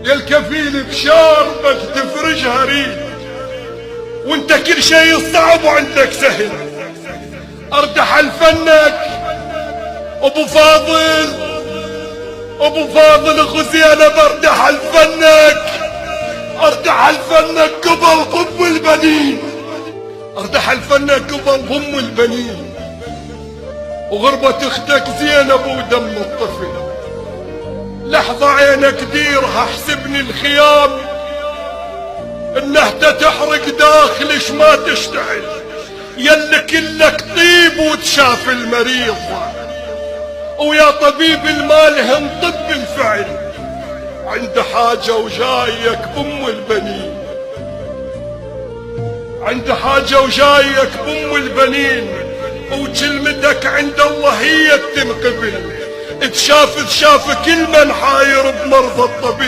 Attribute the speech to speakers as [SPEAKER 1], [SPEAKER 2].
[SPEAKER 1] يا الكفيل بشاربك تفرجها ريد، وانت كل شيء صعب وعندك سهل. ارتحل فنك ابو فاضل، ابو فاضل اخو زينب، ارتحل فنك، ارتحل فنك قبل ام البنين، ارتحل فنك قبل ام البنين. وغربة اختك زينب ودم الطفل، لحظة عينك ديرها احسبني الخيام، انه تحرق داخلش ما تشتعل، يلي كلك طيب وتشاف المريض. ويا طبيب المالهم طب الفعل، عند حاجة وجايك بأم البنين، عند حاجة وجايك بأم البنين. وكلمتك عند الله هي تنقبل، تشاف كل من حاير بمرضى الطبيب.